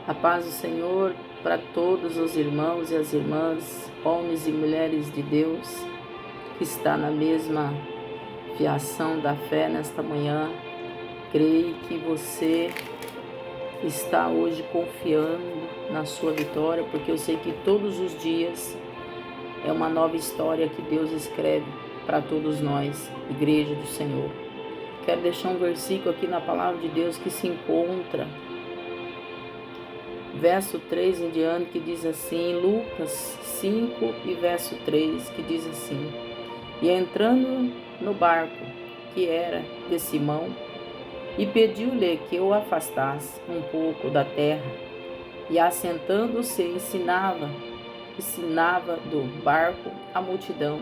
A paz do Senhor para todos os irmãos e as irmãs, homens e mulheres de Deus, que está na mesma fiação da fé nesta manhã. Creio que você está hoje confiando na sua vitória, porque eu sei que todos os dias é uma nova história que Deus escreve para todos nós, Igreja do Senhor. Quero deixar um versículo aqui na palavra de Deus que se encontra verso 3 em diante, que diz assim, Lucas 5 e verso 3, que diz assim: E entrando no barco, que era de Simão, e pediu-lhe que o afastasse um pouco da terra, e assentando-se ensinava do barco a multidão.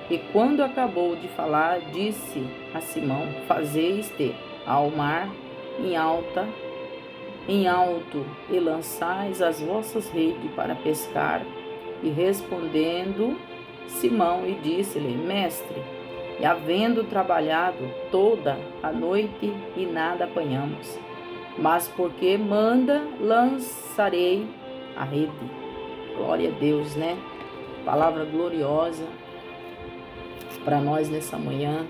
E quando acabou de falar, disse a Simão: Fazei-te ao mar em alto e lançais as vossas redes para pescar. E respondendo Simão e disse-lhe: Mestre, e havendo trabalhado toda a noite e nada apanhamos, mas porque manda, lançarei a rede. Glória a Deus, né? Palavra gloriosa para nós nessa manhã.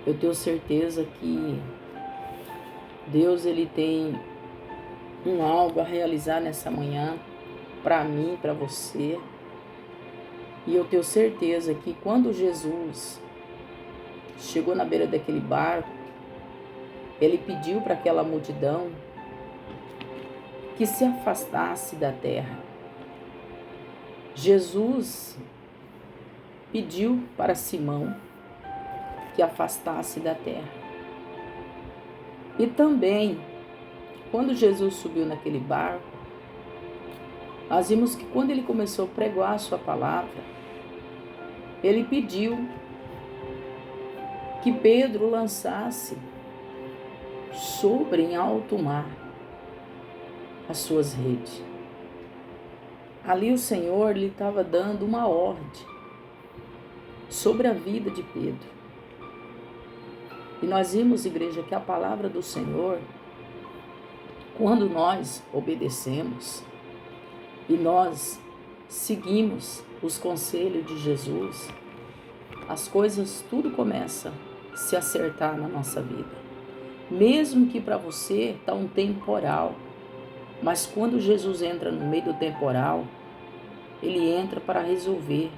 Eu tenho certeza que Deus, Ele tem algo a realizar nessa manhã, para mim, para você. E eu tenho certeza que quando Jesus chegou na beira daquele barco, Ele pediu para aquela multidão que se afastasse da terra. Jesus pediu para Simão que afastasse da terra. E também, quando Jesus subiu naquele barco, nós vimos que quando ele começou a pregar a sua palavra, ele pediu que Pedro lançasse sobre em alto mar as suas redes. Ali o Senhor lhe estava dando uma ordem sobre a vida de Pedro. E nós vimos, igreja, que a palavra do Senhor, quando nós obedecemos e nós seguimos os conselhos de Jesus, as coisas tudo começa a se acertar na nossa vida. Mesmo que para você está um temporal, mas quando Jesus entra no meio do temporal, ele entra para resolver.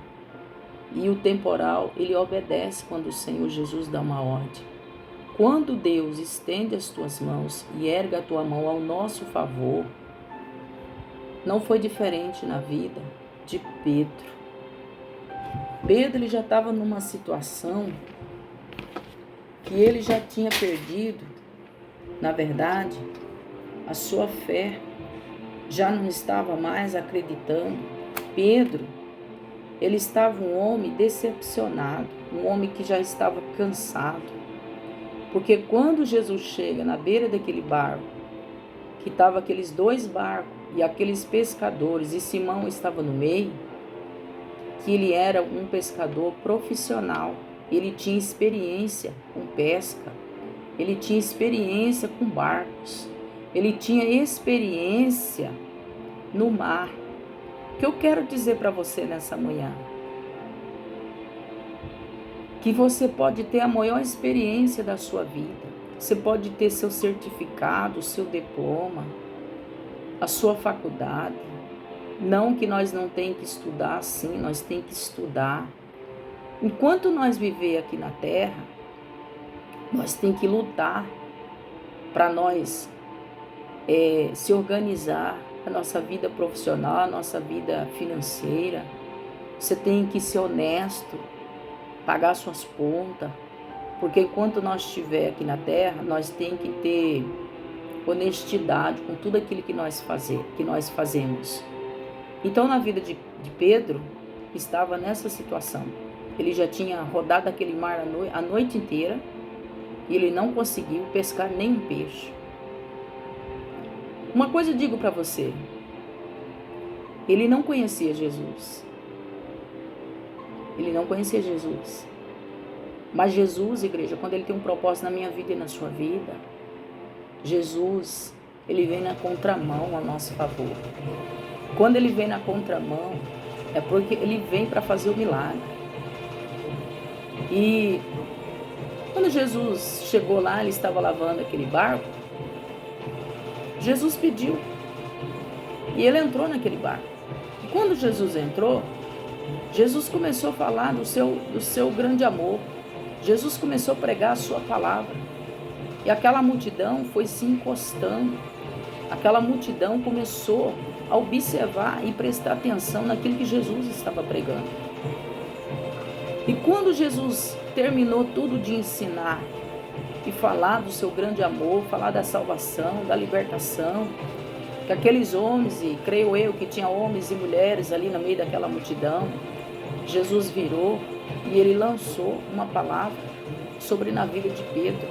E o temporal, ele obedece quando o Senhor Jesus dá uma ordem. Quando Deus estende as tuas mãos e erga a tua mão ao nosso favor, não foi diferente na vida de Pedro. Pedro, ele já estava numa situação que ele já tinha perdido, na verdade, a sua fé, já não estava mais acreditando. Pedro, ele estava um homem decepcionado, um homem que já estava cansado. Porque quando Jesus chega na beira daquele barco, que estavam aqueles dois barcos e aqueles pescadores, e Simão estava no meio, que ele era um pescador profissional, ele tinha experiência com pesca, ele tinha experiência com barcos, ele tinha experiência no mar. O que eu quero dizer para você nessa manhã? Que você pode ter a maior experiência da sua vida. Você pode ter seu certificado, seu diploma, a sua faculdade. Não que nós não tenhamos que estudar, sim, nós temos que estudar. Enquanto nós viver aqui na terra, nós temos que lutar para nós se organizar, a nossa vida profissional, a nossa vida financeira. Você tem que ser honesto, pagar suas contas, porque enquanto nós estiver aqui na terra, nós temos que ter honestidade com tudo aquilo que nós fazemos. Então, na vida de Pedro, estava nessa situação. Ele já tinha rodado aquele mar a noite inteira e ele não conseguiu pescar nem um peixe. Uma coisa eu digo para você, ele não conhecia Jesus. Ele não conhecia Jesus. Mas Jesus, igreja, quando ele tem um propósito na minha vida e na sua vida, Jesus, ele vem na contramão a nosso favor. Quando ele vem na contramão, é porque ele vem para fazer o milagre. E quando Jesus chegou lá, ele estava lavando aquele barco, Jesus pediu. E ele entrou naquele barco. E quando Jesus entrou, Jesus começou a falar do seu grande amor. Jesus começou a pregar a sua palavra. E aquela multidão foi se encostando. Aquela multidão começou a observar e prestar atenção naquilo que Jesus estava pregando. E quando Jesus terminou tudo de ensinar e falar do seu grande amor, falar da salvação, da libertação, que aqueles homens, e creio eu que tinha homens e mulheres ali no meio daquela multidão, Jesus virou e ele lançou uma palavra sobre na vida de Pedro.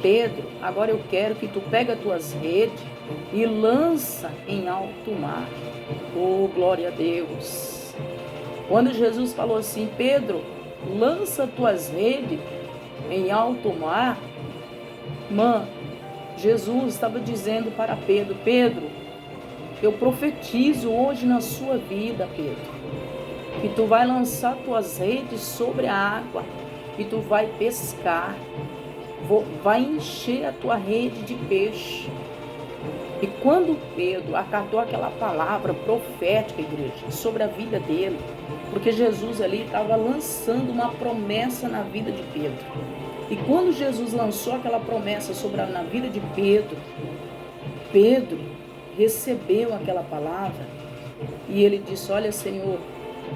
Pedro, agora eu quero que tu pega as tuas redes e lança em alto mar. Oh, glória a Deus! Quando Jesus falou assim, Pedro, lança tuas redes em alto mar, Jesus estava dizendo para Pedro, Pedro, eu profetizo hoje na sua vida, Pedro, que tu vai lançar tuas redes sobre a água e tu vai pescar, vai encher a tua rede de peixe. E quando Pedro acatou aquela palavra profética, igreja, sobre a vida dele, porque Jesus ali estava lançando uma promessa na vida de Pedro. E quando Jesus lançou aquela promessa na vida de Pedro, Pedro recebeu aquela palavra e ele disse, olha Senhor,